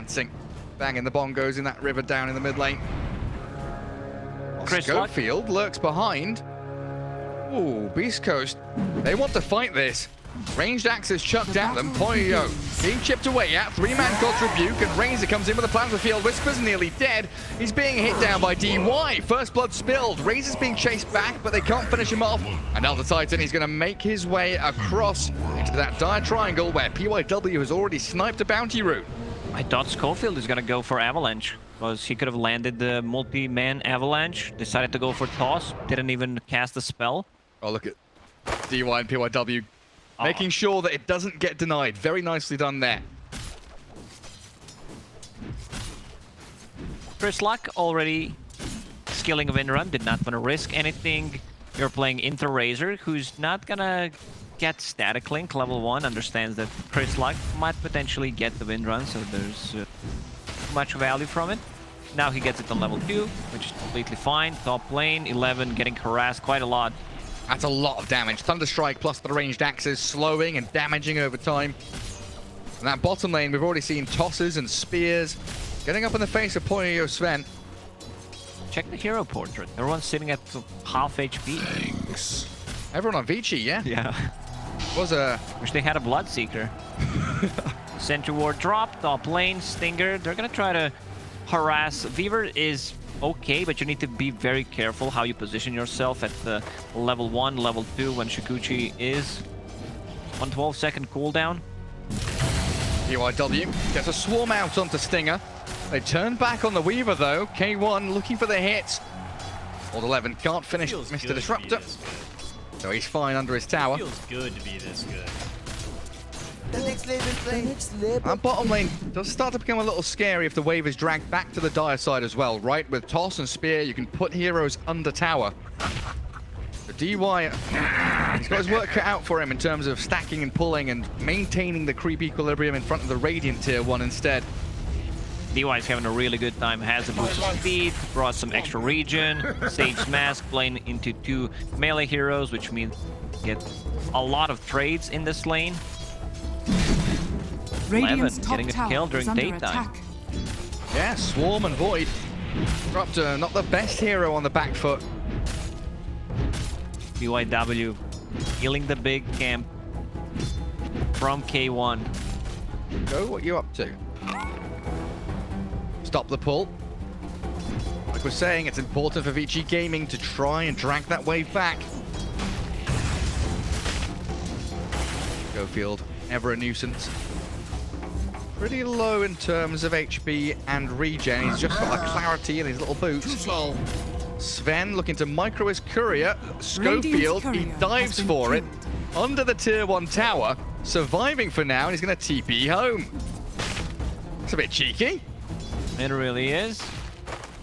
dancing. Banging the bongos in that river down in the mid lane. Schofield lurks behind. Ooh, Beast Coast. They want to fight this. Ranged axes chucked at them. Poyo being chipped away at. 3-man God's Rebuke, and Razor comes in with a plasma field. Whisper's nearly dead. He's being hit down by DY. First blood spilled. Razor's being chased back, but they can't finish him off. And now the Titan, he's going to make his way across into that dire triangle where PYW has already sniped a bounty route. I thought Schofield is going to go for Avalanche, because he could have landed the multi-man Avalanche. Decided to go for Toss. Didn't even cast the spell. Oh, look at DY and PYW. Making sure that it doesn't get denied. Very nicely done there. Chris Luck already skilling a win run. Did not want to risk anything. You're playing into Razor, who's not gonna get Static Link. Level 1 understands that Chris Luck might potentially get the win run, so there's much value from it. Now he gets it on level 2, which is completely fine. Top lane, 11 getting harassed quite a lot. That's a lot of damage. Thunderstrike plus the ranged axes, slowing and damaging over time. And that bottom lane, we've already seen tosses and spears getting up in the face of Poyo Sven. Check the hero portrait. Everyone's sitting at half HP. Thanks. Everyone on Vici, yeah? Yeah. Was a... Wish they had a Bloodseeker. Sentry Ward drop, top lane, Stinger. They're gonna try to harass. Weaver is okay, but you need to be very careful how you position yourself at the level 1, level 2 when Shikuchi is on 12-second cooldown. PYW gets a swarm out onto Stinger. They turn back on the Weaver though. K1 looking for the hits. Old 11 can't finish Mr. Disruptor. So he's fine under his tower. Feels good to be this good. And bottom lane does start to become a little scary if the wave is dragged back to the dire side as well, right? With Toss and Spear, you can put heroes under tower. The DY, he's got his work cut out for him in terms of stacking and pulling and maintaining the creep equilibrium in front of the Radiant Tier 1 instead. DY is having a really good time, has a boost of speed, brought some extra regen, Sage Mask playing into 2 melee heroes, which means get a lot of trades in this lane. 11 getting a kill during daytime. Yeah, Swarm and Void. Disruptor, not the best hero on the back foot. BYW healing the big camp from K1. Go, what you up to? Stop the pull. Like we're saying, it's important for Vici Gaming to try and drag that wave back. Schofield, ever a nuisance. Pretty low in terms of HP and regen. He's just got a clarity in his little boots. Sven looking to micro his courier. Schofield, he dives for it. Under the tier 1 tower. Surviving for now, and he's going to TP home. It's a bit cheeky. It really is.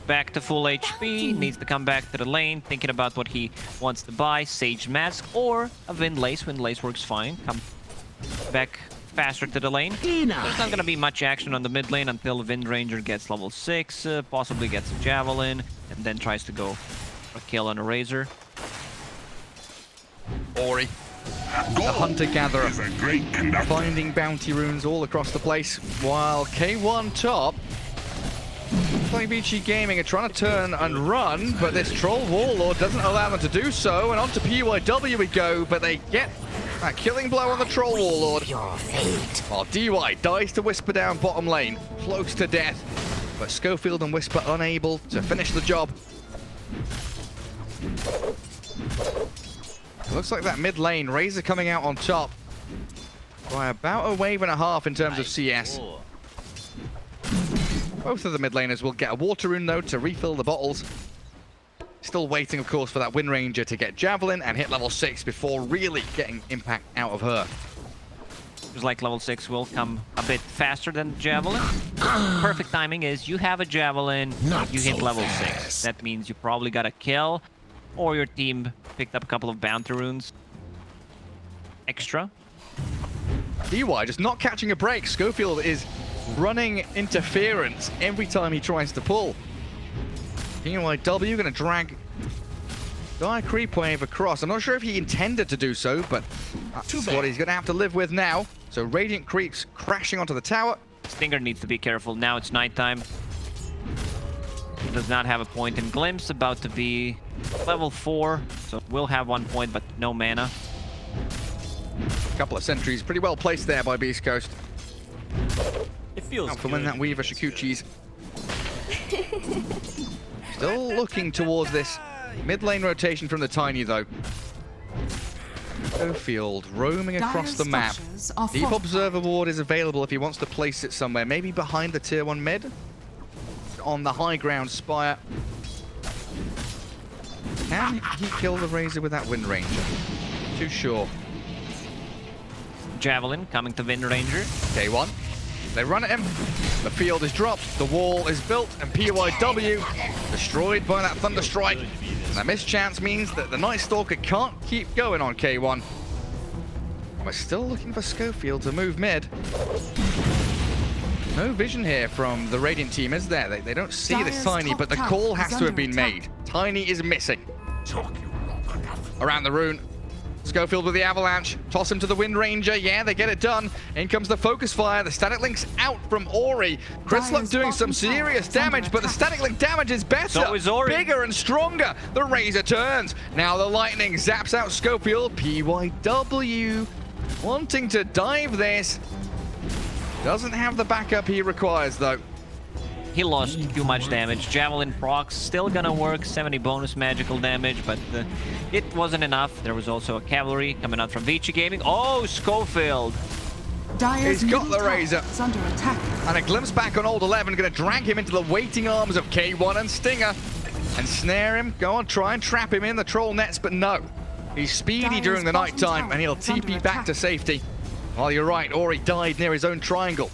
Back to full HP, needs to come back to the lane, thinking about what he wants to buy. Sage Mask or a Windlace. Windlace works fine. Come back faster to the lane. There's not going to be much action on the mid lane until Wind Ranger gets level 6, possibly gets a Javelin, and then tries to go a kill on a Razor. Ori, the hunter-gatherer, finding bounty runes all across the place, while K1 top, playing Vici Gaming are trying to turn and run, but this Troll Warlord doesn't allow them to do so, and onto PYW we go, but they get a killing blow on the Troll Warlord. While DY dies to Whisper down bottom lane, close to death, but Schofield and Whisper unable to finish the job. It looks like that mid lane, Razor coming out on top by about a wave and a half in terms of CS. Both of the mid laners will get a water rune though to refill the bottles. Still waiting, of course, for that Wind Ranger to get Javelin and hit level 6 before really getting impact out of her. Looks like level 6 will come a bit faster than Javelin. Perfect timing is you have a Javelin, you hit level 6. That means you probably got a kill, or your team picked up a couple of bounty runes extra. DY just not catching a break. Schofield is running interference every time he tries to pull. PYW going to drag Dire Creep Wave across. I'm not sure if he intended to do so, but that's what he's going to have to live with now. So Radiant Creeps crashing onto the tower. Stinger needs to be careful. Now it's nighttime. He does not have a point in Glimpse, about to be level 4, so will have 1 point, but no mana. A couple of sentries pretty well placed there by Beast Coast. It feels Out from when that Weaver Shikuchi's. Still looking towards this mid lane rotation from the Tiny though. Schofield roaming across the map. Deep Observer Ward is available if he wants to place it somewhere. Maybe behind the tier 1 mid. On the high ground Spire. Can he kill the Razor with that Wind Ranger? Too sure. Javelin coming to Wind Ranger. K1. They run at him. The field is dropped. The wall is built. And PYW destroyed by that Thunder Strike. And that mischance means that the Night Stalker can't keep going on K1. We're still looking for Schofield to move mid. No vision here from the Radiant team, is there? They don't see this Tiny, but the call has to have been made. Tiny is missing. Around the rune. Schofield with the Avalanche. Toss him to the Wind Ranger. Yeah, they get it done. In comes the Focus Fire. The Static Link's out from Ori. Chryslop doing some serious damage, but the Static Link damage is better. So is Ori. Bigger and stronger. The Razor turns. Now the Lightning zaps out Schofield. PYW wanting to dive this. Doesn't have the backup he requires, though. He lost too much damage. Javelin procs still gonna work, 70 bonus magical damage, but it wasn't enough. There was also a cavalry coming out from Vici Gaming. Oh, Schofield! He's got the Razor. Under attack. And a glimpse back on Old 11, gonna drag him into the waiting arms of K1 and Stinger. And snare him, go on, try and trap him in the troll nets, but no. He's speedy during the night time, and he'll TP back to safety. Well, you're right, Ori died near his own triangle.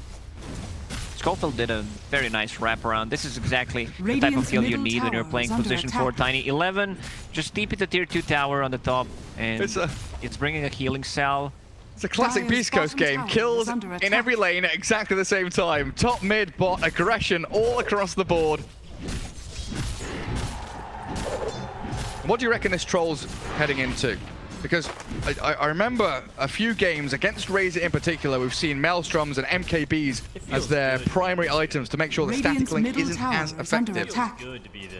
Schofield did a very nice wraparound. This is exactly the type of kill you need when you're playing position 4 Tiny. 11, just TP the tier 2 tower on the top, and it's bringing a healing cell. It's a classic Beast Coast game. Kills in every lane at exactly the same time. Top, mid, bot, aggression all across the board. What do you reckon this Troll's heading into? Because I remember a few games against Razor in particular, we've seen Maelstroms and MKBs as their primary items to make sure the Static Link isn't as effective.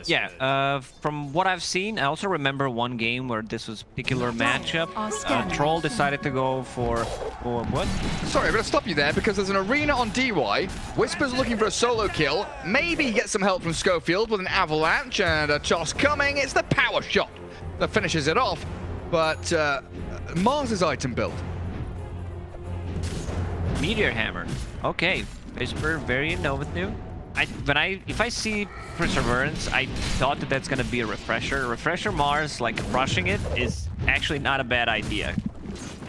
Yeah, from what I've seen, I also remember one game where this was a particular matchup. Troll decided to go for what? Sorry, I'm going to stop you there because there's an arena on DY. Whisper's looking for a solo kill. Maybe he gets some help from Schofield with an Avalanche and a toss coming. It's the power shot that finishes it off. But Mars's item build. Meteor Hammer. Okay, Whisper, very innovative. If I see Perseverance, I thought that that's gonna be a refresher. Refresher Mars, like rushing it, is actually not a bad idea.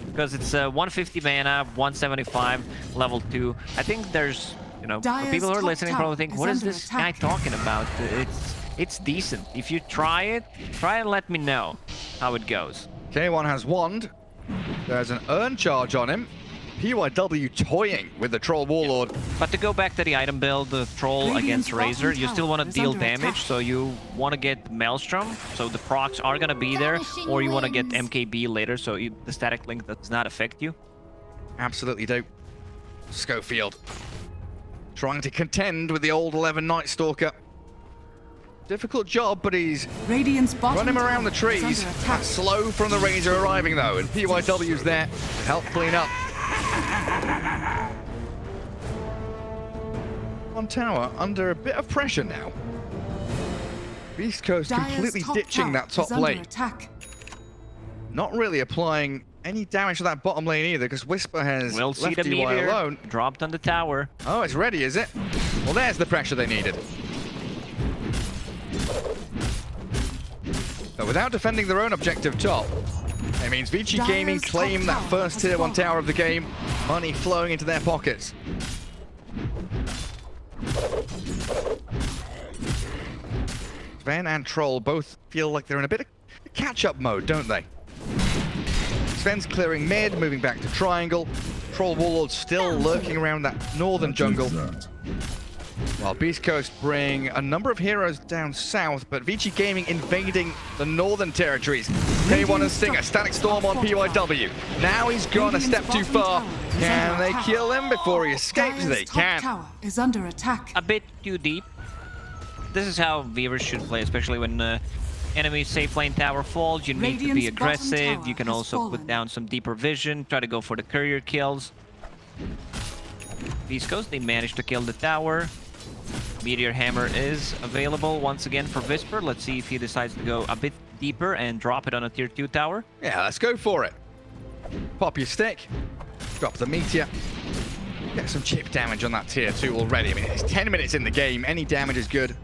Because it's 150 mana, 175, level 2. I think there's, you know, for people who are listening probably think, what is this guy talking about? It's decent. If you try it, and let me know how it goes. K1 has Wand. There's an Urn Charge on him. PYW toying with the Troll Warlord. But to go back to the item build, the Troll against Razor, you still want to deal damage, so you want to get Maelstrom, so the procs are going to be there, or you want to get MKB later, so the Static Link does not affect you. Absolutely do. Schofield trying to contend with the Old 11 Night Stalker. Difficult job, but he's run him around the trees. That's slow from the Razor arriving, though, and PYW's there to help clean up. One tower under a bit of pressure now. Beast Coast completely ditching that top lane. Not really applying any damage to that bottom lane either, because Whisper has left DY alone. Dropped on the tower. Oh, it's ready, is it? Well, there's the pressure they needed. But without defending their own objective top, it means Vici Gaming claim that first tier 1 tower of the game, money flowing into their pockets. Sven and Troll both feel like they're in a bit of catch-up mode, don't they? Sven's clearing mid, moving back to triangle. Troll Warlord still lurking around that northern jungle. While Beast Coast bring a number of heroes down south, but VG Gaming invading the northern territories. K1 and Stinger, Static Storm on PYW. Now he's gone a step too far. Can they kill him before he escapes? They can. Tower is under attack. A bit too deep. This is how viewers should play, especially when enemy safe lane tower falls. You need to be aggressive. You can also put down some deeper vision, try to go for the courier kills. Beast Coast, they managed to kill the tower. Meteor Hammer is available once again for Whisper. Let's see if he decides to go a bit deeper and drop it on a tier 2 tower. Yeah, let's go for it. Pop your stick, drop the meteor. Get some chip damage on that tier 2 already. I mean, it's 10 minutes in the game. Any damage is good.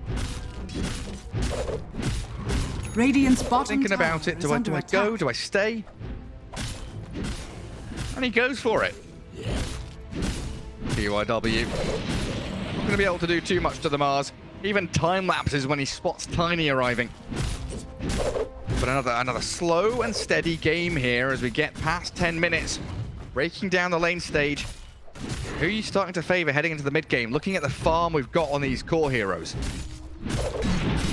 Radiant's bottom Thinking tower about it. is Do I under go? attack. Do I stay? And he goes for it. PYW. Not going to be able to do too much to the Mars. Even time lapses when he spots Tiny arriving. But another slow and steady game here as we get past 10 minutes. Breaking down the lane stage. Who are you starting to favor heading into the mid game? Looking at the farm we've got on these core heroes.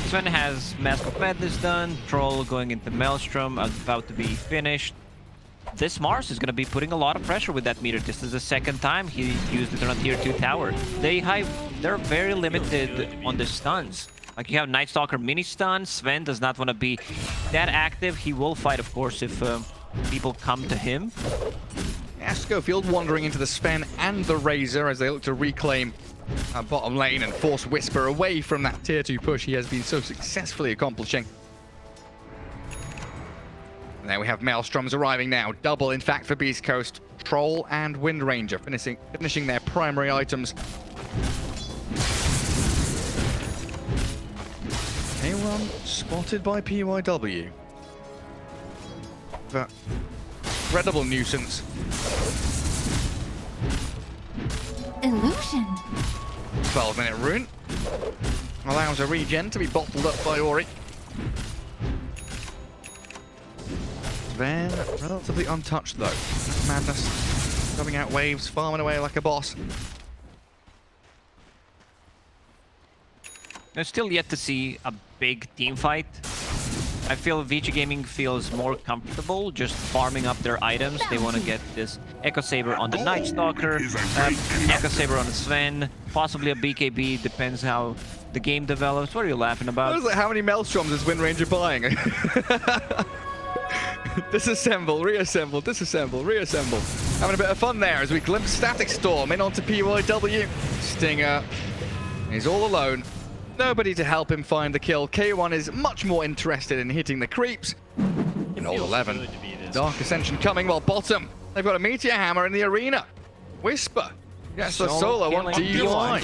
Sven has Mask of Madness done. Troll going into Maelstrom, about to be finished. This Mars is going to be putting a lot of pressure with that meter. This is the second time he used it on a tier 2 tower. They're very limited on the stuns. Like you have Night Stalker mini stun. Sven does not want to be that active. He will fight, of course, if people come to him. Yeah, Schofield wandering into the Sven and the Razor as they look to reclaim bottom lane and force Whisper away from that tier 2 push he has been so successfully accomplishing. And there we have Maelstroms arriving now. Double, in fact, for Beast Coast. Troll and Wind Ranger finishing their primary items. K1 spotted by PYW. But incredible nuisance. Illusion. 12-minute rune. Allows a regen to be bottled up by Ori. Sven, relatively untouched though. Madness. Coming out waves, farming away like a boss. I'm still yet to see a big team fight. I feel VG Gaming feels more comfortable just farming up their items. They want to get this Echo Saber on the Night Stalker, Echo Saber on the Sven, possibly a BKB, depends how the game develops. What are you laughing about? How many Maelstroms is Wind Ranger buying? Disassemble, reassemble, disassemble, reassemble. Having a bit of fun there as we glimpse Static Storm in onto PYW. Stinger is all alone. Nobody to help him find the kill. K1 is much more interested in hitting the creeps. In all 11. Dark Ascension coming while bottom. They've got a Meteor Hammer in the arena. Whisper gets the solo on DUI.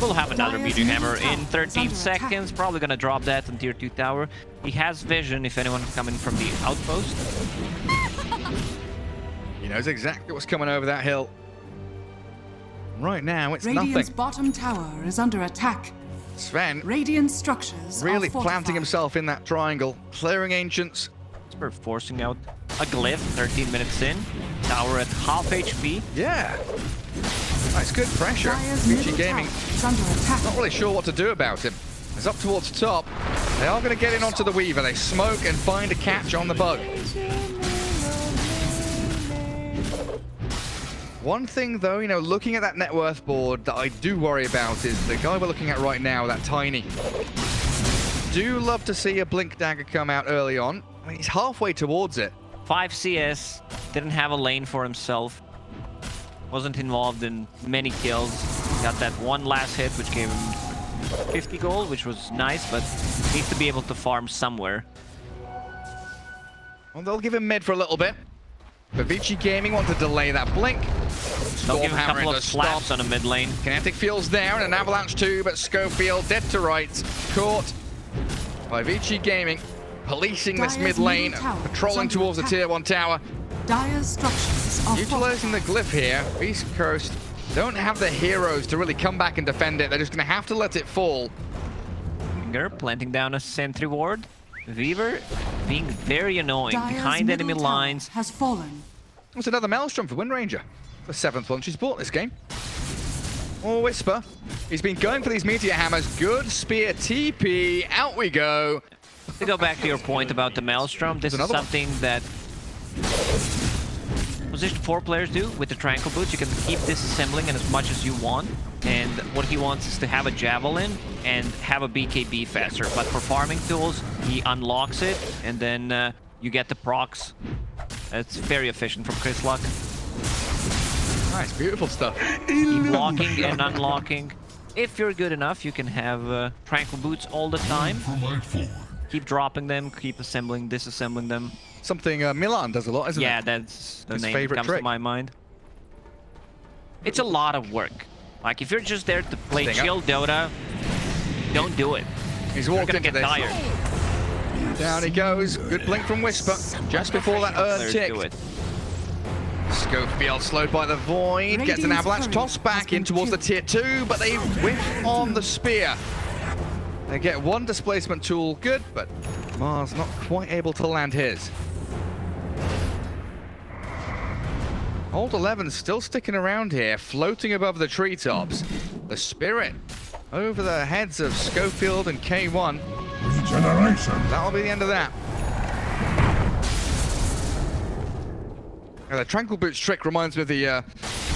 We'll have another Meteor Hammer in 13 seconds. Probably gonna drop that on tier 2 tower. He has vision if anyone's coming from the outpost. He knows exactly what's coming over that hill. Right now, it's Radiant's nothing. bottom tower is under attack. Sven Radiant structures really are fortified. planting himself in that triangle, clearing Ancients. We're forcing out a glyph 13 minutes in. Tower at half HP. Yeah. Nice, good pressure. Dire's VG middle Gaming tower is under attack. not really sure what to do about him. He's up towards top. They are going to get in onto the Weaver. They smoke and find a catch on the bug. One thing though, you know, looking at that net worth board that I do worry about is the guy we're looking at right now, that Tiny. Do love to see a Blink Dagger come out early on. I mean, he's halfway towards it. 5 CS, didn't have a lane for himself. Wasn't involved in many kills. Got that one last hit, which gave him 50 gold, which was nice, but needs to be able to farm somewhere. Well, they'll give him mid for a little bit. But VG Gaming want to delay that blink. They'll give him a Stormhammer couple of into slaps stop. on the mid lane. Kinetic Fuel's there and an avalanche too, but Schofield dead to rights. Caught by VG Gaming. Policing this Dire's mid lane, middle tower is patrolling under towards the attack. tier 1 tower. Dire's structures are Utilizing the fortified. glyph here, Beast Coast don't have the heroes to really come back and defend it. They're just going to have to let it fall. Finger planting down a sentry ward. Weaver being very annoying Dire's behind middle enemy tower lines. has fallen. It's another Maelstrom for Wind Ranger. The 7th one she's bought this game. or Whisper. He's been going for these meteor hammers. Good spear TP. Out we go. To go back to your point about the Maelstrom, this is something that Position 4 players do with the Tranquil Boots. You can keep disassembling as much as you want, and what he wants is to have a Javelin and have a BKB faster. But for farming tools, he unlocks it, and then you get the procs. It's very efficient from Chris Luck. Nice, beautiful stuff. Keep locking and unlocking. If you're good enough, you can have Tranquil Boots all the time. Keep dropping them, keep assembling, disassembling them. Something Milan does a lot, isn't it? Yeah, that's the His name that favorite comes trick. to my mind. It's a lot of work. Like, if you're just there to play chill Dota, don't do it. He's You're walked gonna into get this. tired. Down he goes. Good blink from Whisper. Just before that urn Players ticked. do it. Schofield slowed by the void. Gets an Radiant's avalanche courier toss back has in been towards the killed. tier 2, but they whiff on the spear. They get one displacement tool, good, but Mars not quite able to land his. Old 11's still sticking around here, floating above the treetops. The Spirit over the heads of Schofield and K1. Regeneration. That'll be the end of that. Now, the Tranquil Boots trick reminds me of the,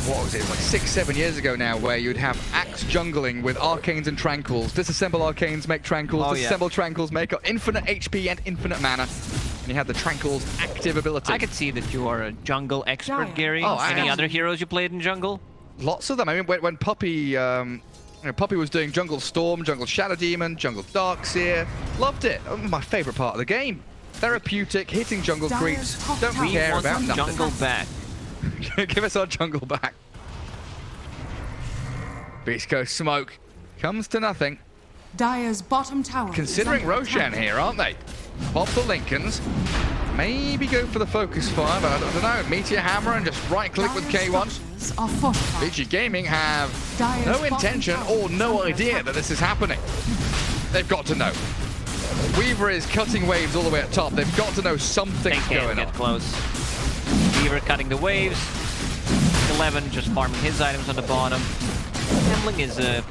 what was it, like 6-7 years ago now, where you'd have Axe jungling with Arcanes and Tranquils. Disassemble Arcanes, make Tranquils. Oh, yeah. Disassemble Tranquils, make infinite HP and infinite mana. And you have the Tranquil's active ability. I could see that you are a jungle expert, Dire. Gary. Oh, I Any am. other heroes you played in jungle? Lots of them. I mean, when Puppy, you know, Puppy was doing Jungle Storm, Jungle Shadow Demon, Jungle Darkseer. Loved it. My favorite part of the game. Therapeutic, hitting jungle Dire's creeps. top Don't tower care Want about some nothing. jungle back. Give us our jungle back. BEASTCOAST smoke comes to nothing. Dire's bottom tower. Considering is under Roshan attack. here, aren't they? Pop the Lincolns. Maybe go for the focus fire, but I don't know. Meteor Hammer and just right click with Dire's K1. structures are fortified. BG Gaming have Dire's no bottom intention tower or is no under idea attack. that this is happening. They've got to know. Weaver is cutting waves all the way at top. They've got to know They something's can't going get on. close. Beaver cutting the waves. 11 just farming his items on the bottom. Assembling is Dire's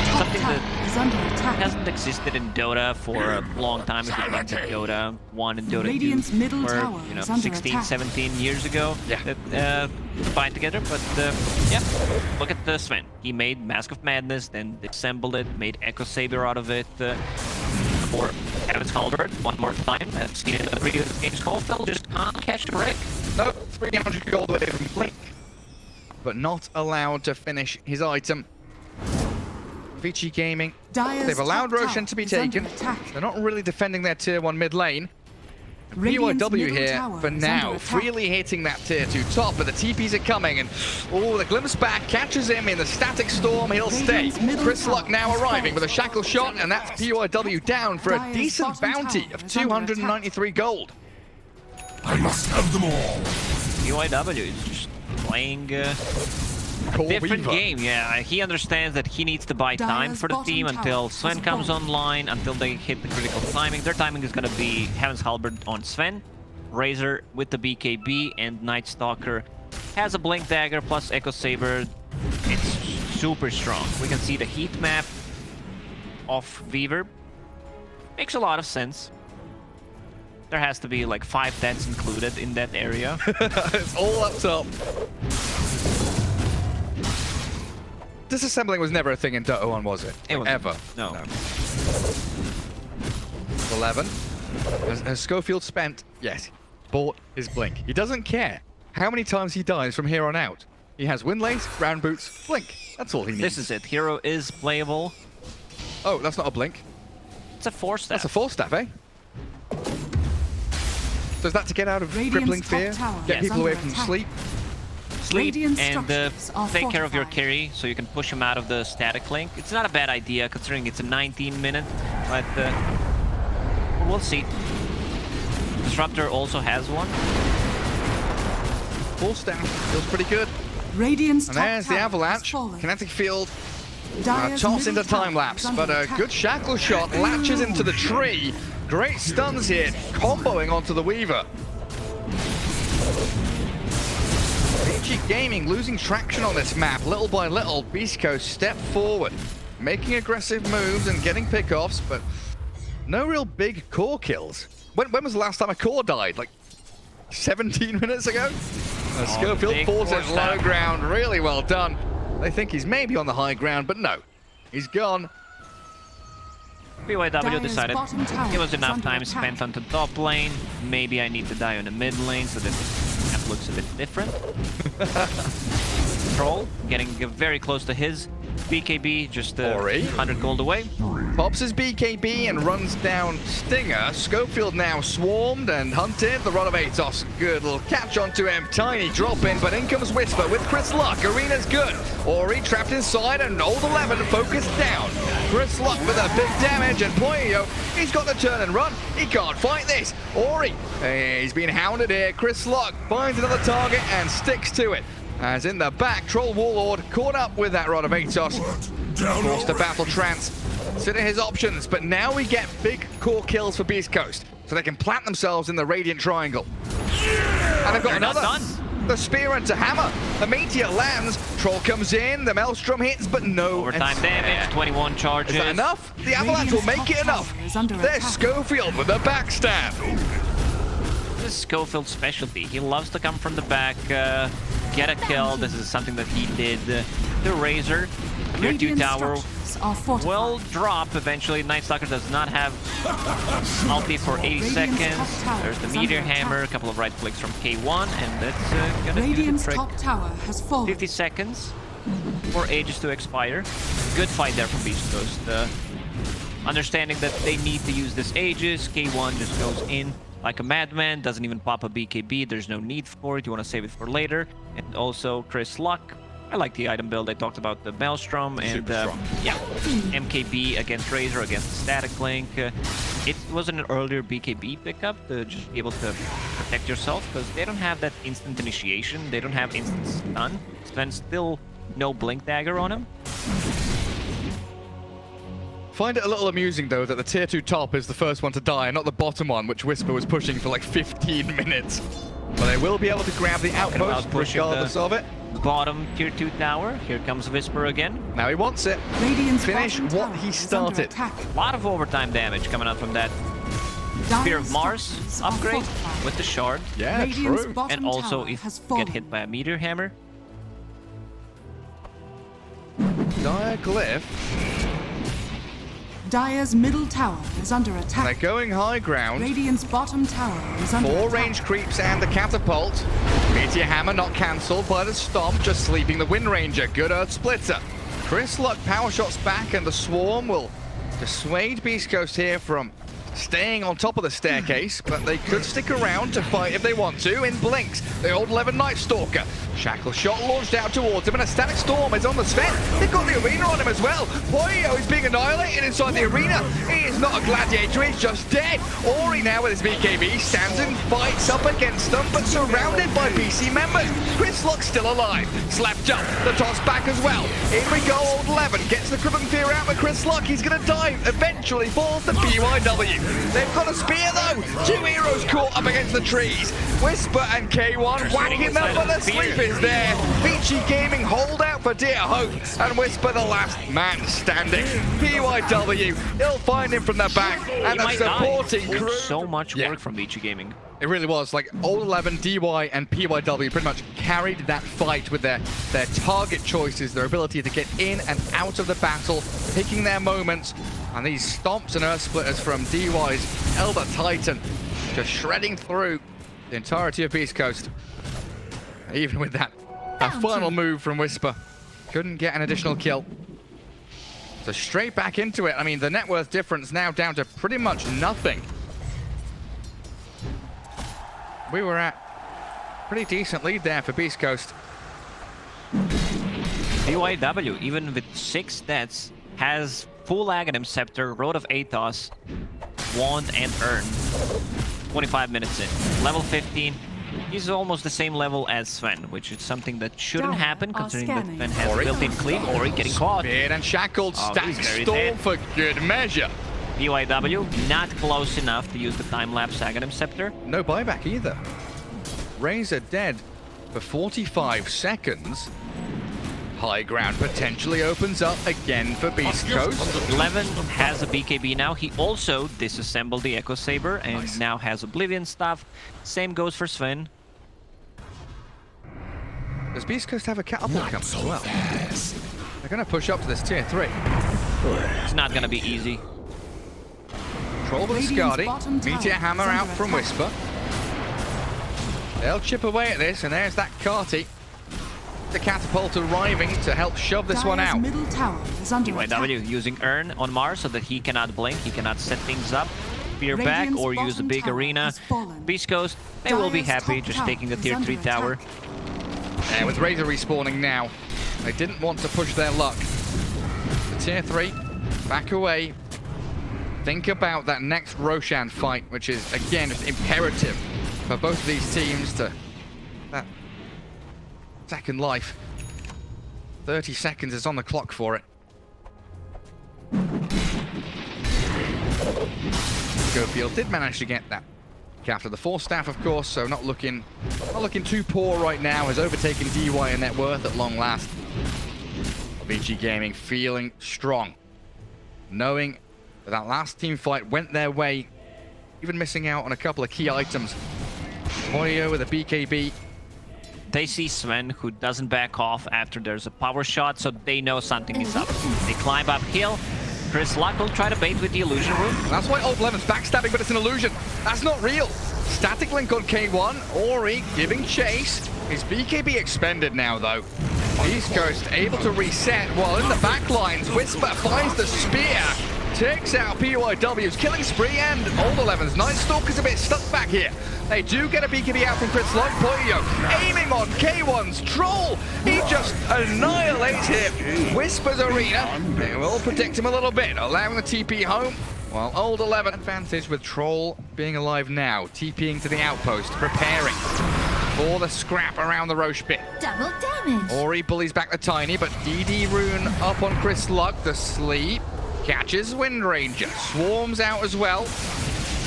top something tower that is under attack. hasn't existed in Dota for a long time. If you think that Dota 1 and Dota Radiant's 2 middle were, tower you know, is under 16, attack. 17 years ago Yeah. that combined together. But yeah, look at the Sven. He made Mask of Madness, then disassembled it, made Echo Saber out of it. Or Heaven's Halberd one more time. I've seen it in the previous games. Schofield just can't catch the break. No, 300 gold away from Blink. But not allowed to finish his item. Vici Gaming, Dire's they've allowed top Roshan tower to be is under taken. attack. They're not really defending their tier 1 mid lane. Radiant's PYW middle here tower for is now, under attack. freely hitting that tier 2 top, but the TPs are coming, and oh, the glimpse back catches him in the static storm. He'll stay. Radiant's middle Chris Luck tower now is arriving falling. with a shackle shot, and that's PYW down for a Dire's decent bottom bounty tower of is under 293 gold. I must have them all. PYW is just playing Core different Weaver. game. Yeah, he understands that he needs to buy time Dire's for the bottom team tower until is Sven comes falling. online, until they hit the critical timing. Their timing is going to be Heaven's Halberd on Sven, Razor with the BKB, and Night Stalker has a Blink Dagger plus Echo Saber. It's super strong. We can see the heat map of Weaver. Makes a lot of sense. There has to be like 5 deaths included in that area. It's all up top. Disassembling was never a thing in Dota 1, was it? It Like, wasn't. ever. No. 11. Has Schofield spent? Yes. Bought his blink. He doesn't care how many times he dies from here on out. He has Windlace, Ground Boots, Blink. That's all he needs. This is it. Hero is playable. Oh, that's not a Blink. It's a 4-staff. That's a 4-staff, eh? So is that to get out of Radiant's crippling top fear? tower Get is people away under from attack. sleep? Sleep Radiant and structures are take care of your fortified. carry so you can push him out of the static link. It's not a bad idea considering it's a 19-minute, but we'll see. Disruptor also has one. 4-staff. Feels pretty good. Radiant's And top there's the tower avalanche. has fallen. Kinetic field. Dire's Toss middle into tower time lapse, is under but a attack. good shackle shot latches into the tree. Great stuns here, comboing onto the Weaver. BG Gaming losing traction on this map. Little by little, BEASTCOAST step forward, making aggressive moves and getting pickoffs, but no real big core kills. When was the last time a core died? Like 17 minutes ago? Schofield fought at low ground. Really well done. They think he's maybe on the high ground, but no. He's gone. BYW decided it was enough time spent on the top lane. Maybe I need to die on the mid lane so that the map looks a bit different. Troll getting very close to his BKB, just 100 gold away. Pops his BKB and runs down Stinger. Schofield now swarmed and hunted. The Rod of Atos, good little catch onto him. Tiny drop in, but in comes Whisper with Chris Luck. Arena's good. Ori trapped inside and Old 11 focused down. Chris Luck with a big damage, and Poyo, he's got the turn and run. He can't fight this. Ori, he's been hounded here. Chris Luck finds another target and sticks to it. As in the back, Troll Warlord caught up with that Rod of Atos. Forced to battle Trance. Consider his options, but now we get big core kills for BEASTCOAST, so they can plant themselves in the Radiant Triangle. And they've got another. The spear into hammer. The meteor lands. Troll comes in. The maelstrom hits, but no overtime damage. 21 charges. Is that enough? The avalanche will make it enough. There's Schofield with a backstab. This is Schofield's specialty. He loves to come from the back, get a kill. This is something that he did to Razor. Tier 2 tower will drop eventually. Night Stalker does not have ulti for 80 seconds. There's the meteor hammer, a couple of right clicks from K1, and that's gonna do the trick. Top tower has fallen. 50 seconds for Aegis to expire. Good fight there from BEASTCOAST. Understanding that they need to use this Aegis, K1 just goes in like a madman, doesn't even pop a BKB. There's no need for it. You want to save it for later. And also Chris Luck. I like the item build. I talked about the Maelstrom and yeah, MKB against Razor, against Static Link. It was an earlier BKB pickup to just be able to protect yourself because they don't have that instant initiation. They don't have instant stun. Sven's still no Blink Dagger on him. Find it a little amusing, though, that the tier 2 top is the first one to die, and not the bottom one, which Whisper was pushing for like 15 minutes. But they will be able to grab the outpost regardless of it. Bottom tier 2 tower. Here comes Whisper again. Now he wants it. Finish what he started. A lot of overtime damage coming out from that Spear of Mars upgrade with the shard. Yeah, true. And also if you get hit by a meteor hammer. Dire Glyph. Dire's middle tower is under attack. They're going high ground. Radiant's bottom tower is under 4 attack. range creeps and the catapult. Meteor hammer not cancelled by the stomp, just sleeping the Wind Ranger. Good Earth Splitter. Chris Luck power shots back, and the swarm will dissuade BEASTCOAST here from staying on top of the staircase, but they could stick around to fight if they want to. In blinks the Old 11 Night Stalker. Shackle shot launched out towards him, and a static storm is on the Sven. They've got the arena on him as well. Poyo is being annihilated inside the arena. He is not a gladiator, he's just dead. Ori now with his BKB stands and fights up against them, but surrounded by BC members. Chris Luck's still alive. Slapped up, the toss back as well. In we go, Old 11 gets the crippling fear out with Chris Luck. He's gonna die, eventually falls to BYW. They've got a spear though. 2 heroes caught up against the trees. Whisper and K1 whacking them, but the sleep is there. BG Gaming hold out for dear hope, and Whisper the last man standing. BYW, he'll find him from the back, and the supporting crew. So much work from BG Gaming. It really was. Like, Old 11, DY, and PYW pretty much carried that fight with their target choices, their ability to get in and out of the battle, picking their moments. And these stomps and earth splitters from DY's Elder Titan just shredding through the entirety of BEASTCOAST. Even with that final move from Whisper, couldn't get an additional kill. So straight back into it. I mean, the net worth difference now down to pretty much nothing. We were at pretty decent lead there for BEASTCOAST. BYW, even with 6 deaths, has full Aghanim Scepter, Road of Atos, Wand, and Urn. 25 minutes in. Level 15. He's almost the same level as Sven, which is something that shouldn't happen considering that Sven has built-in cleave. Ori getting caught. Speared and shackled, stack storm for good measure. BYW not close enough to use the time-lapse Aghanim Scepter. No buyback either. Razor dead. for 45 seconds. High ground potentially opens up again for BEASTCOAST. 11 has a BKB now. He also disassembled the Echo Saber and now has Oblivion stuff. Same goes for Sven. Does BEASTCOAST have a catapult coming as well? They're going to push up to this tier 3. It's not going to be easy. Troll with the Skadi. Meteor Hammer out from Whisper. They'll chip away at this, and there's that Carty. The catapult arriving to help shove this one out. Middle tower is under attack. TI10 using Urn on Mars so that he cannot blink, he cannot set things up. Fear back or use a big arena. BEASTCOAST, they will be happy just taking the tier 3 tower. And with Razor respawning now, they didn't want to push their luck. The tier 3, back away. Think about that next Roshan fight, which is, again, just imperative for both of these teams to that second life. 30 seconds is on the clock for it. Schofield did manage to get that after the Force Staff, of course, so not looking too poor right now. Has overtaken DY and net worth at long last. BG Gaming feeling strong, knowing that that last team fight went their way, even missing out on a couple of key items. Moyo with a BKB. They see Sven, who doesn't back off after there's a power shot, so they know something is up. They climb uphill. Chris Luck will try to bait with the illusion room. That's why Old Lemon's backstabbing, but it's an illusion. That's not real. Static link on K1. Ori giving chase. His BKB expended now, though. BEASTCOAST able to reset while in the back lines. Whisper finds the spear. Takes out PYW's killing spree, and Old 11's Night Stalker's a bit stuck back here. They do get a BKB out from Chris Luck. Poyo aiming on K1's Troll. He just annihilates him. Whisper's arena. They will protect him a little bit, allowing the TP home. While Old 11 advantage with Troll being alive now, TPing to the outpost, preparing for the scrap around the Roche pit. Double damage. Ori bullies back the Tiny, but DD Rune up on Chris Luck. The sleep catches Wind Ranger, swarms out as well.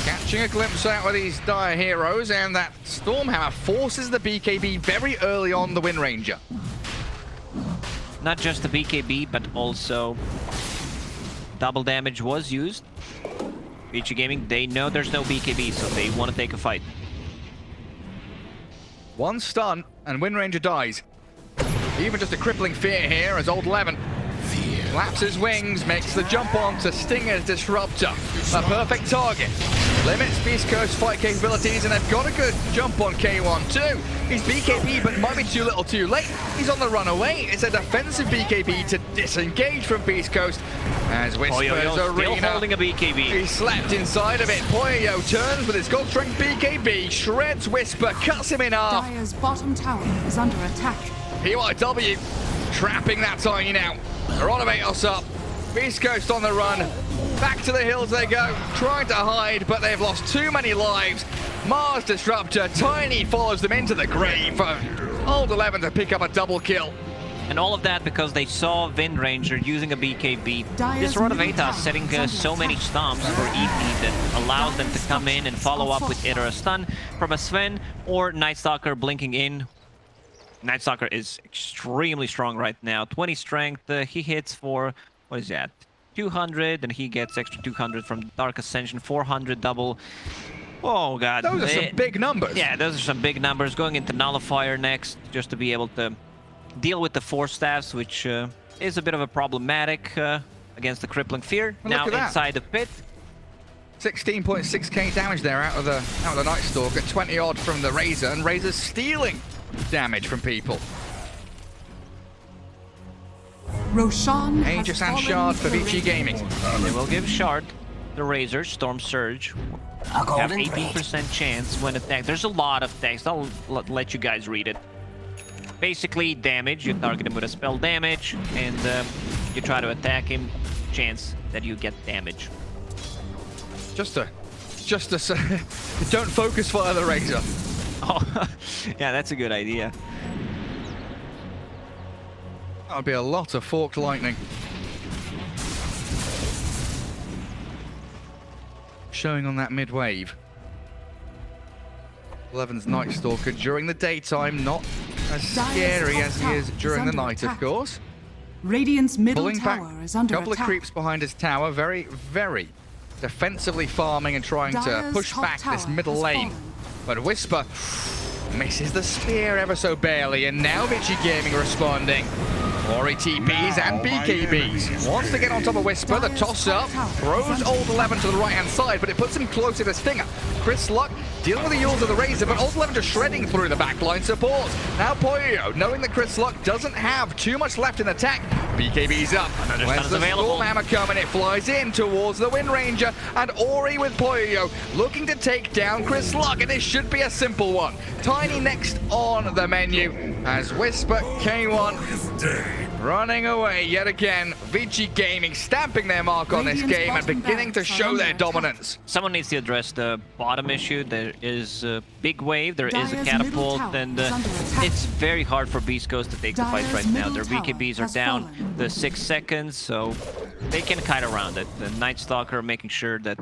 Catching a glimpse out of these dire heroes, and that Stormhammer forces the BKB very early on the Wind Ranger. Not just the BKB, but also double damage was used. BG Gaming, they know there's no BKB, so they want to take a fight. One stun, and Wind Ranger dies. Even just a crippling fear here as Old 11 flaps his wings, makes the jump on to Stinger's Disruptor. A perfect target. Limits BEASTCOAST fight capabilities, and they've got a good jump on K1 too. He's BKB, but might be too little too late. He's on the run away. It's a defensive BKB to disengage from BEASTCOAST. As Whisper's arena, still holding a BKB. He slapped inside of it. Poyo turns with his gold strength BKB, shreds Whisper, cuts him in half. Dire's bottom tower is under attack. PYW trapping that Tiny now. Renovatos up. BEASTCOAST on the run. Back to the hills they go, trying to hide, but they've lost too many lives. Mars Disruptor, Tiny follows them into the grave. Old 11 to pick up a double kill. And all of that because they saw Wind Ranger using a BKB. Dire's This Rod of middle Eta tower setting is under so many attack. stomps for EP that allows them to come in and follow up with either a stun from a Sven or Night Stalker blinking in. Night Stalker is extremely strong right now. 20 strength. He hits for, what is that? 200, and he gets extra 200 from Dark Ascension. 400 double. Oh god. Those are some big numbers. Yeah, those are some big numbers. Going into Nullifier next, just to be able to deal with the Force Staffs, which is a bit of a problematic against the Crippling Fear. Well, now look at that. inside the pit. 16.6k damage there out of the Night Stalker, 20 odd from the Razor, and Razor's stealing damage from people. Roshan Aegis has and fallen Shard for to the VG Razor. Gaming. They will give Shard the Razor, Storm Surge. Have 18% chance when attacked. There's a lot of text. I'll let you guys read it. Basically, damage. You target him with a spell damage, and you try to attack him. Chance that you get damage. Just to don't focus fire the Razor. Oh, yeah, that's a good idea. That would be a lot of forked lightning. Showing on that mid-wave. 11's Night Stalker during the daytime, not as scary as he is during the night, of course. Radiant's middle Pulling back tower is a under couple attack. of creeps behind his tower, very, very defensively farming and trying to Dire's push top back this tower middle has lane. fallen. But Whisper misses the spear ever so barely, and now Vici Gaming responding. Ori TPs and BKBs. Wants to get on top of Whisper, the toss up, throws Old 11 to the right hand side, but it puts him closer to Stinger. Chris Luck dealing with the Yules of the Razor, but Old 11 just shredding through the backline support. Now Poyo, knowing that Chris Luck doesn't have too much left in the tank, BKB's up. Another Where's stun's the available. Storm Hammer coming? It flies in towards the Wind Ranger, and Ori with Poyo looking to take down Chris Luck, and this should be a simple one. Tiny next on the menu as Whisper K1 running away yet again. Vici Gaming stamping their mark on this Radiant's game and bottom beginning to barracks are show under their attack. dominance. Someone needs to address the bottom issue. There is a big wave, there is a Dire's middle catapult, tower and is under attack. it's very hard for BEASTCOAST to take the fight Dire's right now. middle Their tower BKBs are has down fallen. the 6 seconds, so they can kite around it. The Night Stalker making sure that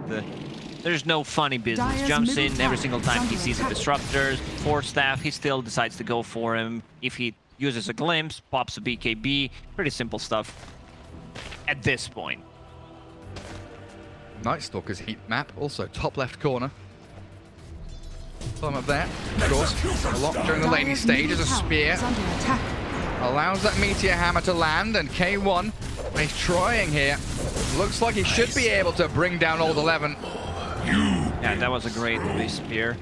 there's no funny business. Dire's Jumps middle in every tower single is time he under sees a attack. disruptor. 4 staff, he still decides to go for him. If he uses a glimpse, pops a BKB. Pretty simple stuff at this point. Night Stalker's heat map, also top left corner. Climb up there, of course. A lot during the laning Dire's stage as a middle tower spear. is under attack. Allows that Meteor Hammer to land, and K1 is trying here. Looks like he should be able to bring down Old 11. Yeah, that was a great spear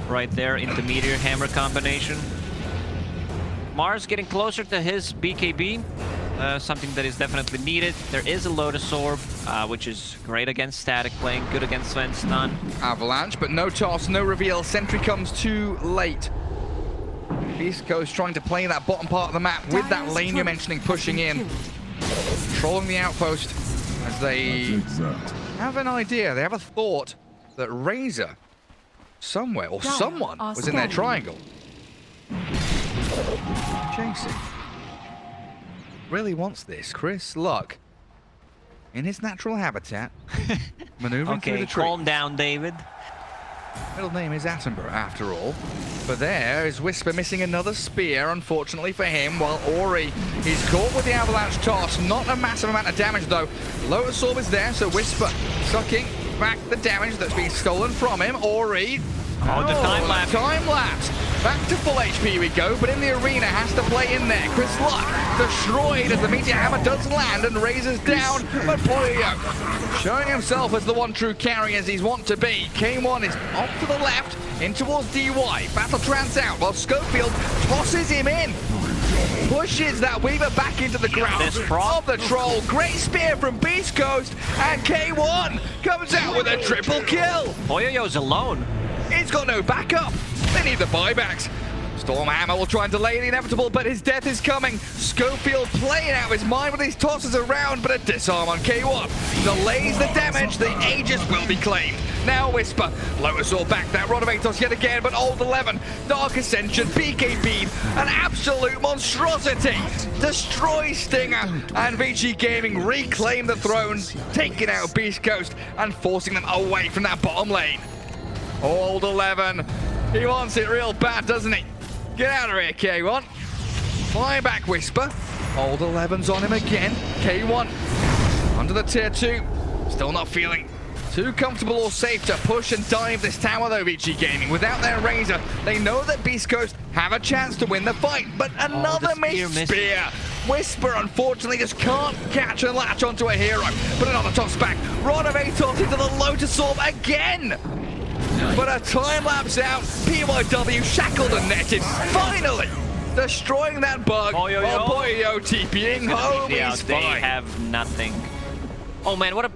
right there into Meteor Hammer combination. Mars getting closer to his BKB, something that is definitely needed. There is a Lotus Orb, which is great against static playing, good against Sven stun. Avalanche, but no toss, no reveal. Sentry comes too late. BEASTCOAST trying to play that bottom part of the map with that Dire's lane you're turret mentioning has pushing been in. killed. Controlling the outpost as they Take that. have an idea. They have a thought that Razor somewhere or Dire someone are was in their scanning. triangle. Chasing. Really wants this. Chris Luck in his natural habitat, maneuvering through Okay, the trees. calm down, David. Middle name is Attenborough, after all. But there is Whisper missing another spear, unfortunately for him, while Ori is caught with the avalanche toss. Not a massive amount of damage, though. Lotus Orb is there, so Whisper sucking back the damage that's being stolen from him. Ori. Oh, the time lapse. Time lapse. Back to full HP we go, but in the arena has to play in there. Chris Luck destroyed as the Meteor Hammer does land and raises down. But Poyo showing himself as the one true carry as he's want to be. K1 is off to the left, in towards DY. Battle Trance out while Schofield tosses him in. Pushes that Weaver back into the ground This prop. of the Troll. Great spear from BEASTCOAST, and K1 comes out with a triple kill. Poyoyo's alone. He's got no backup. They need the buybacks. Storm Hammer will try and delay the inevitable, but his death is coming. Schofield playing out his mind with his tosses around, but a disarm on K1 delays the damage. The Aegis will be claimed. Now Whisper, Lotus Orb back that Rod of Atos yet again, but Old 11, Dark Ascension, BKB, an absolute monstrosity. Destroys Stinger, and Vici Gaming reclaim the throne, taking out BEASTCOAST and forcing them away from that bottom lane. Old 11, he wants it real bad, doesn't he? Get out of here, K1. Fly back, Whisper. Old 11's on him again. K1 under the tier 2. Still not feeling too comfortable or safe to push and dive this tower, though, Vici Gaming. Without their Razor, they know that BEASTCOAST have a chance to win the fight, but another spear missed spear. Whisper, unfortunately, just can't catch and latch onto a hero. But another toss back. Rod of Atos into the Lotus Orb again. But a time lapse out. PYW shackled and netted. Finally destroying that bug. Poyo-yo. While Poyo TPing home. Yeah, He's they fine. have nothing. Oh man, what a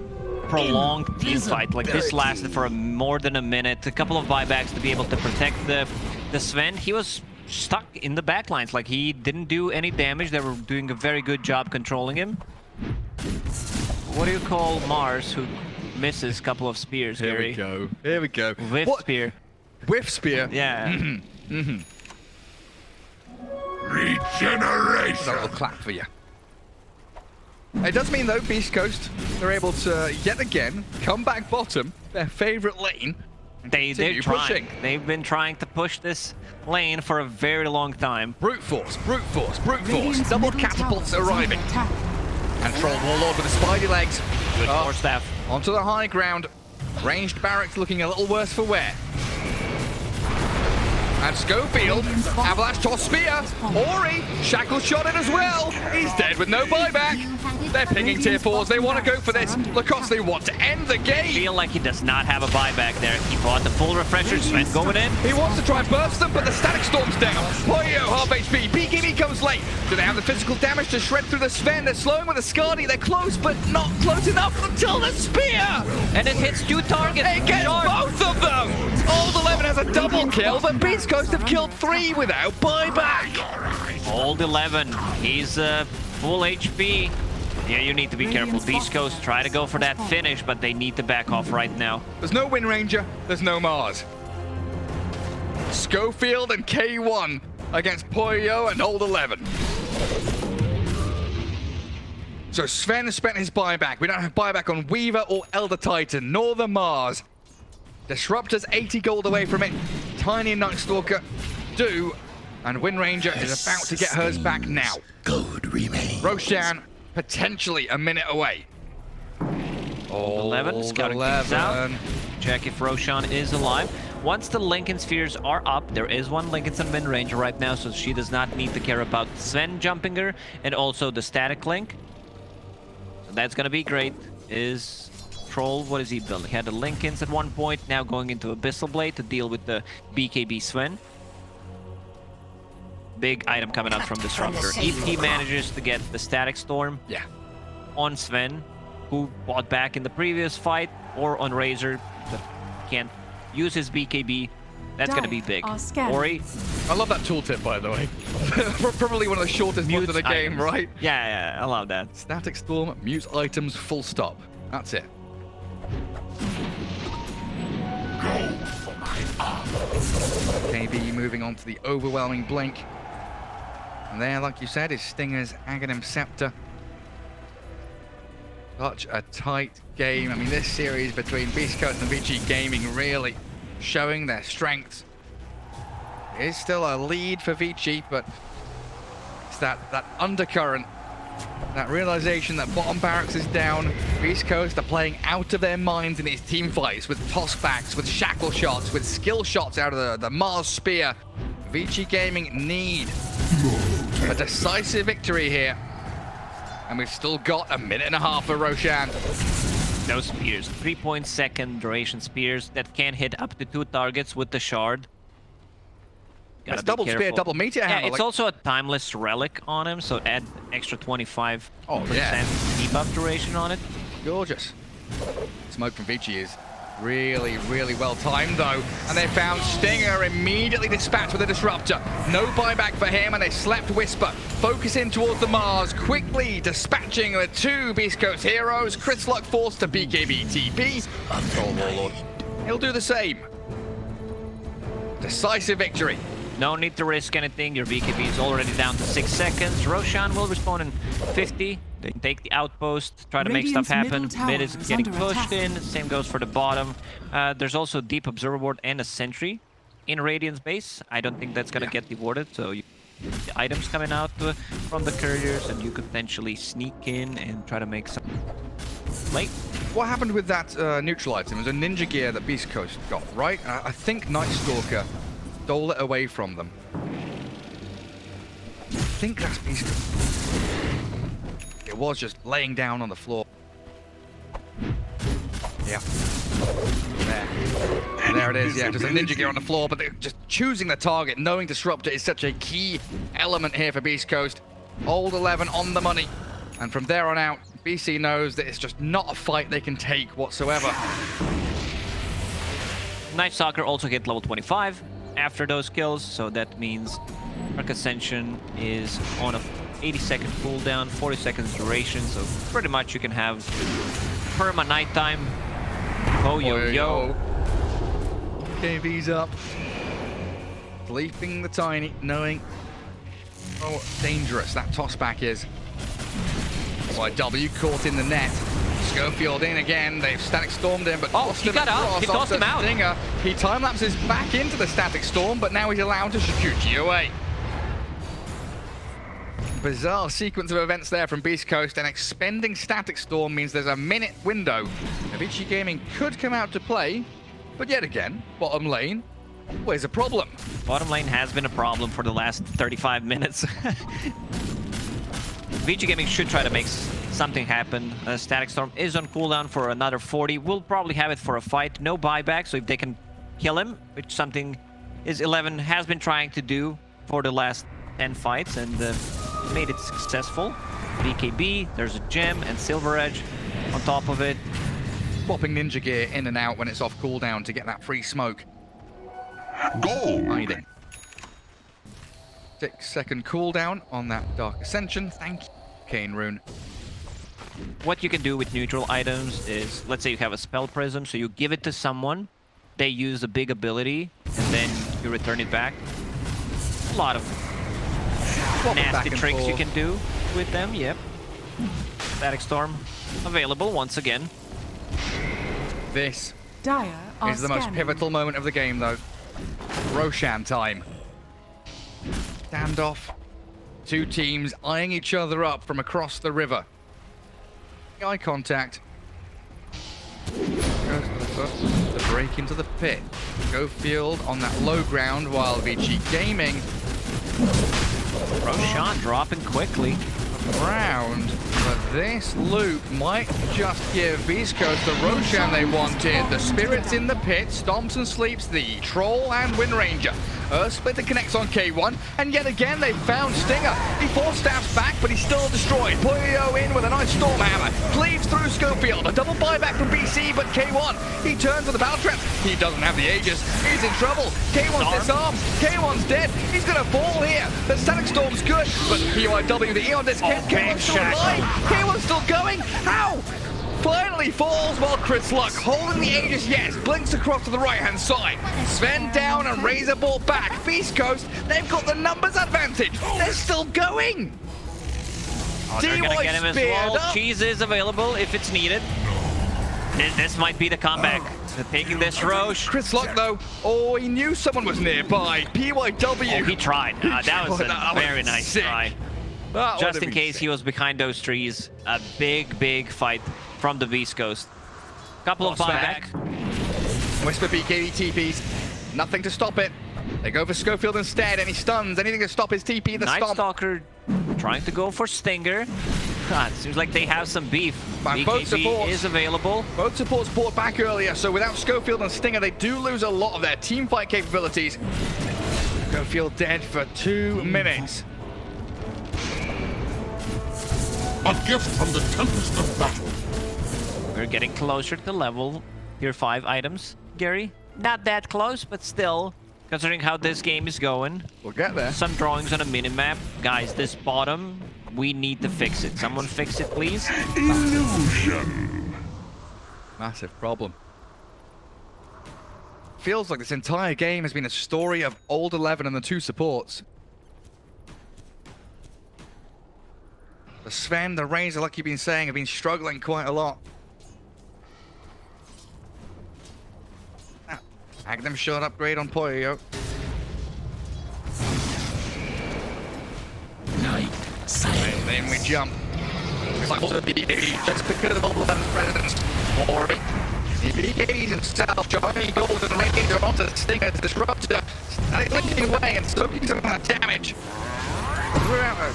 prolonged team fight. Like this lasted for more than a minute. A couple of buybacks to be able to protect the Sven. He was stuck in the backlines. Like he didn't do any damage. They were doing a very good job controlling him. What do you call Mars who misses a couple of spears, Here Gary? we go. Here we go. Whiff What? spear. Whiff spear. Yeah. Regeneration. A little clap for you. It does mean, though, BEASTCOAST, they're able to, yet again, come back bottom, their favorite lane, They're Continue trying. pushing. They've been trying to push this lane for a very long time. Brute force, brute force, brute force. Radiant's Double middle catapults tower is under arriving. attack. And Troll Warlord with the spidey legs. Good Oh, force staff. onto the high ground. Ranged barracks looking a little worse for wear. And Schofield, avalanche toss spear. Ori, shackle shot it as well. He's dead with no buyback. They're pinging tier 4s. They want to go for this. Lacoste, they want to end the game. Feel like he does not have a buyback there. He bought the full refresher. Sven going in. He wants to try and burst them, but the static storm's down. Poyo, half HP. BKB comes late. Do they have the physical damage to shred through the Sven? They're slowing with the Skadi. They're close, but not close enough until the spear. And it hits 2 targets. It gets both of them. Old 11 has a double kill, but BEASTCOAST have killed 3 without buyback. Old 11. He's full HP. Yeah, you need to be careful. BEASTCOAST try to go for that finish, but they need to back off right now. There's no Wind Ranger, there's no Mars. Schofield and K1 against Poyo and Old 11. So Sven has spent his buyback. We don't have buyback on Weaver or Elder Titan, nor the Mars. Disruptor's 80 gold away from it. Tiny and Night Stalker do. And Wind Ranger is about to get hers back now. Gold remains. Roshan potentially a minute away. Old 11, scouting things out. Check if Roshan is alive. Once the Lincoln spheres are up, there is one Lincoln's in mid-range right now, so she does not need to care about Sven jumping her and also the static link. So that's gonna be great. Is Troll, what is he building? He had the Lincolns at one point, now going into Abyssal Blade to deal with the BKB Sven. Big item coming out from Disruptor. If he manages to get the Static Storm on Sven, who bought back in the previous fight, or on Razor, but can't use his BKB, that's going to be big. Ori, I love that tooltip, by the way. Probably one of the shortest ones in the game, items. right? Yeah, I love that. Static Storm, mute items, full stop. That's it. KB moving on to the overwhelming blink. And there, like you said, is Stinger's Aghanim Scepter. Such a tight game. I mean, this series between BEASTCOAST and VG Gaming really showing their strengths. It is still a lead for VG, but it's that undercurrent, that realization that bottom barracks is down. BEASTCOAST are playing out of their minds in these team fights with tossbacks, with shackle shots, with skill shots out of the Mars Spear. VG Gaming need a decisive victory here. And we've still got a minute and a half for Roshan. No spears. 3.2 duration spears that can hit up to 2 targets with the shard. It's double spear, double meteor hammer. Yeah, it's also a timeless relic on him, so add extra 25% debuff duration on it. Gorgeous. Smoke from Vici is really, really well timed though. And they found Stinger immediately dispatched with a disruptor. No buyback for him, and they slept Whisper. Focusing towards the Mars, quickly dispatching the 2 BEASTCOAST heroes. Chris Luck forced to BKB TP. And Troll Warlord, he'll do the same. Decisive victory. No need to risk anything. Your BKB is already down to 6 seconds. Roshan will respawn in 50. They take the outpost, try to make stuff happen. Mid is getting pushed in. Same goes for the bottom. There's also Deep Observer Ward and a Sentry in Radiant's base. I don't think that's going to get rewarded, so the items coming out from the couriers, and you could potentially sneak in and try to make some late. What happened with that neutral item? It was a ninja gear that BEASTCOAST got, right? I think Night Stalker stole it away from them. I think that's BEASTCOAST. It was just laying down on the floor. Yeah. There it is, yeah. Just a ninja gear on the floor, but they're just choosing the target, knowing Disruptor is such a key element here for BEASTCOAST. Old 11 on the money. And from there on out, BC knows that it's just not a fight they can take whatsoever. Night Stalker also hit level 25 after those kills, so that means Arc Ascension is on a 80-second cooldown, 40 seconds duration, so pretty much you can have perma nighttime. Oh, yo. KV's up. Sleeping the Tiny, knowing how dangerous that tossback is. That's why W caught in the net. Schofield in again. They've static stormed him, but Oh, he got out. He tossed him out. Stinger. He time lapses back into the static storm, but now he's allowed to Shikuchi away. Bizarre sequence of events there from Beast Coast, and expending static storm means there's a minute window. Avicii Gaming could come out to play, but yet again, bottom lane, always a problem. Bottom lane has been a problem for the last 35 minutes. Avicii Gaming should try to make something happen. Static Storm is on cooldown for another 40. We'll probably have it for a fight. No buyback, so if they can kill him, which something is 11 has been trying to do for the last 10 fights and made it successful. BKB, there's a gem and Silver Edge on top of it. Swapping ninja gear in and out when it's off cooldown to get that free smoke. Gold. Hiding. 6-second cooldown on that Dark Ascension. Thank you, Kane Rune. What you can do with neutral items is, let's say you have a spell prism, so you give it to someone, they use a big ability, and then you return it back. A lot of nasty tricks you can do with them, yep. Static Storm available once again. This Dire are is the most scanning. pivotal moment of the game, though. Roshan time. Standoff. Two teams eyeing each other up from across the river. Eye contact. The break into the pit. Schofield on that low ground while Avicii Gaming Roshan dropping quickly. round, but this loop might just give Beast Coast the Roshan they wanted. The Spirits in the pit, stomps and sleeps the Troll and Wind Ranger. Earth Splitter connects on K1, and yet again they found Stinger. He force stabs back, but he's still destroyed. Puyo in with a nice Storm Hammer, cleaves through Schofield. A double buyback from BC, but K1, he turns to the Battle Trance. He doesn't have the Aegis. He's in trouble. K1's disarmed. K1's dead. He's gonna fall here. The Static Storm's good, but PYW, the Eon Disc, K1's still alive. K1's still going. How? Finally falls while Chris Luck, holding the Aegis, yes, blinks across to the right-hand side. Sven down and Razor ball back. Beast Coast, they've got the numbers advantage. They're still going. Oh, they're gonna get him as well. Up. Cheese is available if it's needed. This might be the comeback. They're taking this Roche. Chris Luck, though, oh, he knew someone was nearby. PYW. Oh, he tried. That was a very nice sick. try. That Just would've in been case sick. he was behind those trees. A big fight from the Beast Coast. Couple of buyback. Whisper BKB TPs. Nothing to stop it. They go for Schofield instead, and he stuns. Anything to stop his TP, the Night stomp. Stalker trying to go for Stinger. It seems like they have some beef. And both BKB supports- is available. Both supports bought back earlier, so without Schofield and Stinger, they do lose a lot of their team fight capabilities. Schofield dead for 2 minutes. A gift from the Tempest of Battle. We're getting closer to level tier 5 items, Gary. Not that close, but still, considering how this game is going. We'll get there. Some drawings on a minimap. Guys, this bottom, we need to fix it. Someone fix it, please. Illusion. Massive problem. Feels like this entire game has been a story of Old 11 and the two supports. The Sven, the Razor, like you've been saying, have been struggling quite a lot. Magnum shot upgrade on Puyo. And then we jump. It's like also BKB, just because of all the presence. Or BKB's himself, Johnny Golden Ranger onto Stinger to Disruptor, linking away and soaking some kind of damage. Throughout a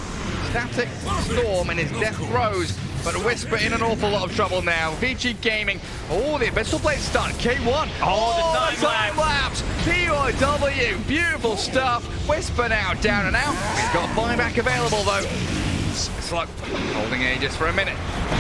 static storm in his death throes, but Whisper in an awful lot of trouble now. Avicii Gaming, oh, the Abyssal Blade stun, K1, Oh, the time lapse, PYW, beautiful stuff. Whisper now down and out. He's got buyback available though. It's like holding Aegis for a minute.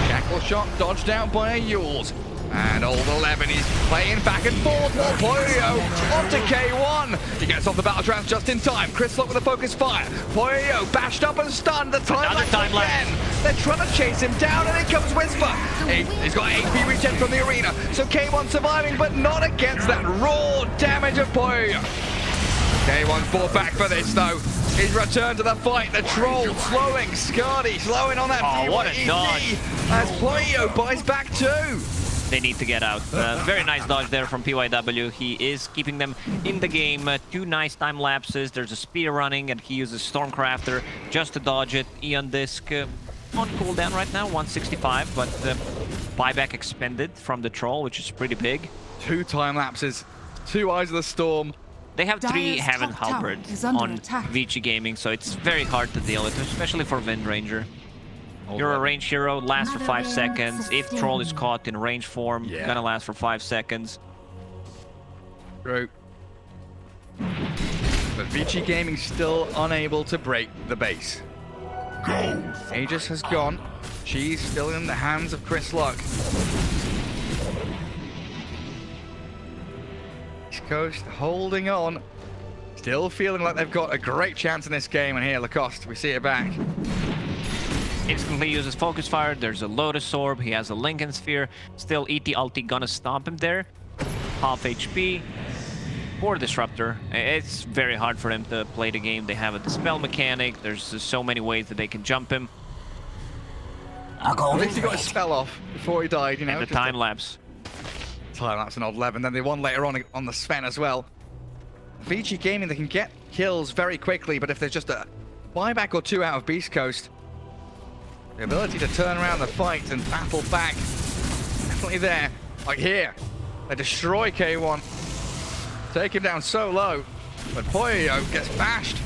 Jackal shot dodged out by a Yules. And Old 11, he's playing back and forth while Puyo onto K1. He gets off the Battle Trance just in time. Chris Luck with a focus fire. Puyo bashed up and stunned. The time Another lapse time again. lapse. They're trying to chase him down, and in comes Whisper. He's got AP regen from the arena. So K1 surviving, but not against that raw damage of Puyo. K1's brought back for this though. He's returned to the fight. The Troll slowing. Scardy slowing on that what a dodge. as Poyo buys back 2. They need to get out. Very nice dodge there from PYW. He is keeping them in the game. 2 nice time lapses. There's a spear running, and he uses Stormcrafter just to dodge it. Eon Disc on cooldown right now, 165, but buyback expended from the Troll, which is pretty big. 2 time lapses. 2 Eyes of the Storm. They have 3 Dire's Heaven top tower Halberds is under on attack. Vici Gaming, so it's very hard to deal with, especially for Wind Ranger. You're a range hero, lasts for 5 seconds. If Troll is caught in range form, gonna last for 5 seconds. True. But Vici Gaming still unable to break the base. Aegis has gone. She's still in the hands of Chris Luck. East Coast holding on. Still feeling like they've got a great chance in this game. And here, Lacoste, we see it back. Instantly uses Focus Fire. There's a Lotus Orb. He has a Lincoln Sphere. Still, ET ulti gonna stomp him there. Half HP. Poor Disruptor. It's very hard for him to play the game. They have a Dispel mechanic. There's just so many ways that they can jump him. At least he got his spell off before he died, you know. And the time lapse. Time lapse an odd 11. Then they won later on the Sven as well. Vici Gaming, they can get kills very quickly, but if there's just a buyback or 2 out of Beast Coast, the ability to turn around the fight and battle back, definitely there. Like here, they destroy K1. Take him down so low, but Poyo gets bashed,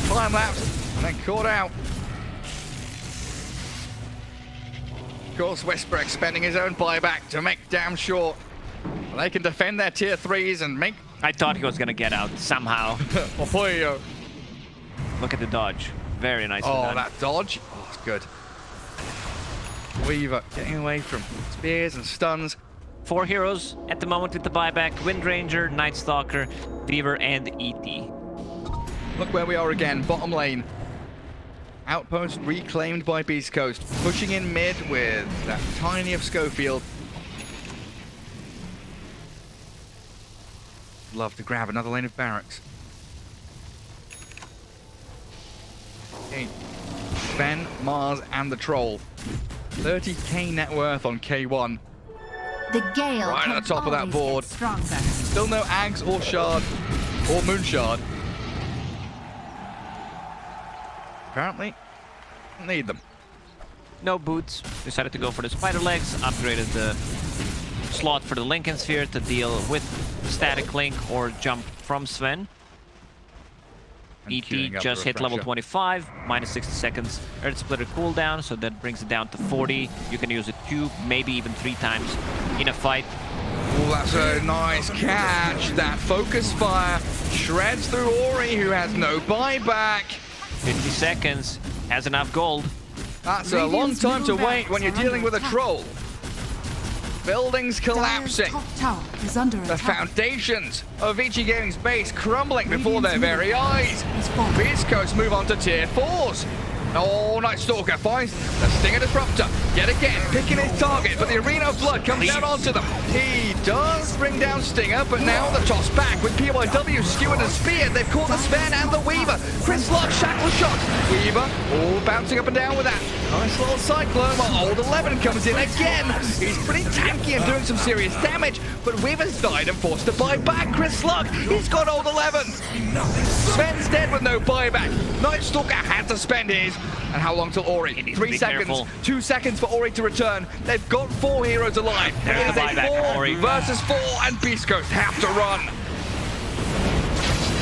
time lapse, and then caught out. Of course, Whisper expending his own buyback to make damn sure they can defend their tier 3s and make... I thought he was gonna get out somehow. For Poyo. Look at the dodge. Very nice. Oh, that dodge. Oh, it's good. Weaver getting away from spears and stuns. 4 heroes at the moment with the buyback. Wind Ranger, Night Stalker, Fever, and ET. Look where we are again, bottom lane. Outpost reclaimed by Beast Coast. Pushing in mid with that tiny of Schofield. Love to grab another lane of barracks. Okay. Ben, Mars, and the Troll. 30k net worth on K1. The gale Right at the top of that board. Stronger. Still no Ags or Shard or Moon Shard. Apparently, don't need them. No boots. Decided to go for the spider legs. Upgraded the slot for the Lincoln Sphere to deal with static link or jump from Sven. And ET queuing up just the hit level refresher. 25, minus 60 seconds Earth Splitter cooldown, so that brings it down to 40. You can use it 2, maybe even 3 times in a fight. Oh, that's a nice catch. That focus fire shreds through Ori, who has no buyback. 50 seconds, has enough gold. That's a long time to wait when you're dealing with a attack. troll. Buildings Dire's collapsing. top tower is under The attack. foundations of Vici Gaming's base crumbling before their very eyes. Is falling. Beast Coast move on to tier 4s. Oh, Night Stalker finds the Stinger Disruptor. Yet again, picking his target, but the Arena of Blood comes down onto them. He does bring down Stinger, but now the toss back with PYW skewered and speared. They've caught the Sven and the Weaver. Chris Luck, shackle shot. Weaver, all bouncing up and down with that. Nice little cyclone, while Old 11 comes in again. He's pretty tanky and doing some serious damage, but Weaver's died and forced to buy back. Chris Luck, he's got Old 11. Sven's dead with no buyback. Night Stalker had to spend his. And how long till Ori? needs to 3 be seconds. careful. 2 seconds for Ori to return. They've got 4 heroes alive. There's It is the a buyback for Ori. 4 versus 4, and Beast Coast have to run.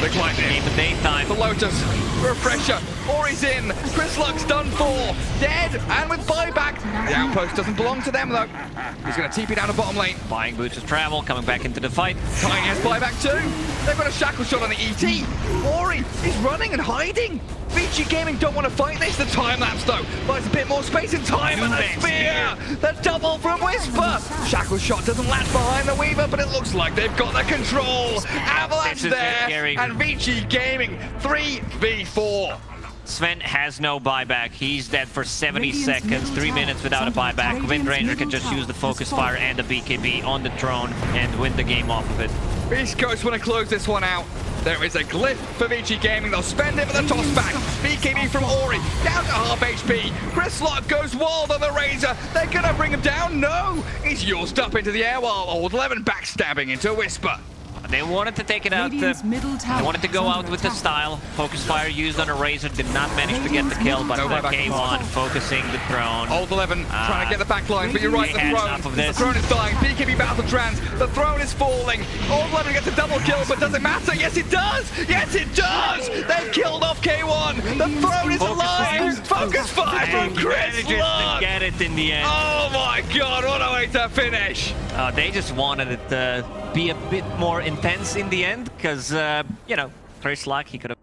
They climb in. In the daytime. The Lotus, refresher, Ori's in, Chris Luck's done for, dead, and with buyback. The outpost doesn't belong to them though. He's going to TP down the bottom lane. Buying boots of travel, coming back into the fight. Tiny has buyback too. They've got a shackle shot on the ET. Ori is running and hiding. Vici Gaming don't want to fight this. The time lapse though buys a bit more space and time, and the spear. The double from Whisper. Shackle shot doesn't land behind the Weaver, but it looks like they've got the control. Avalanche This is there, scary. and Vici Gaming 3v4. Sven has no buyback. He's dead for 70 Radiant's seconds, middle 3 tower minutes without a is under buyback. attack. Wind Ranger can Radiant's just middle use the tower Focus is Fire falling. and the BKB on the throne and win the game off of it. Beast Coast want to close this one out. There is a glyph for Vici Gaming. They'll spend it for the toss back. BKB from Ori down to half HP. Chris Lock goes wild on the Razor. They're gonna bring him down. No, he's yawned up into the air while Old 11 backstabbing into Whisper. They wanted to take it out. Radiant's middle tower They wanted to go is out under with the attack. style. Focus fire used on a Razor. Did not manage to get the kill, but No buyback. K1 focusing the throne. Old 11 trying to get the back line, but you're right, He the had throne. enough of The this. throne is dying. BKB battle Trance. The throne is falling. Old 11 gets a double kill, but does it matter? Yes, it does. Yes, it does. They've killed off K1. The throne is alive. Focus fire from Chris Manages to Lock. get it in the end. Oh my God, what a way to finish. They just wanted it to be a bit more intense in the end, because, you know, Chris Lock, he could have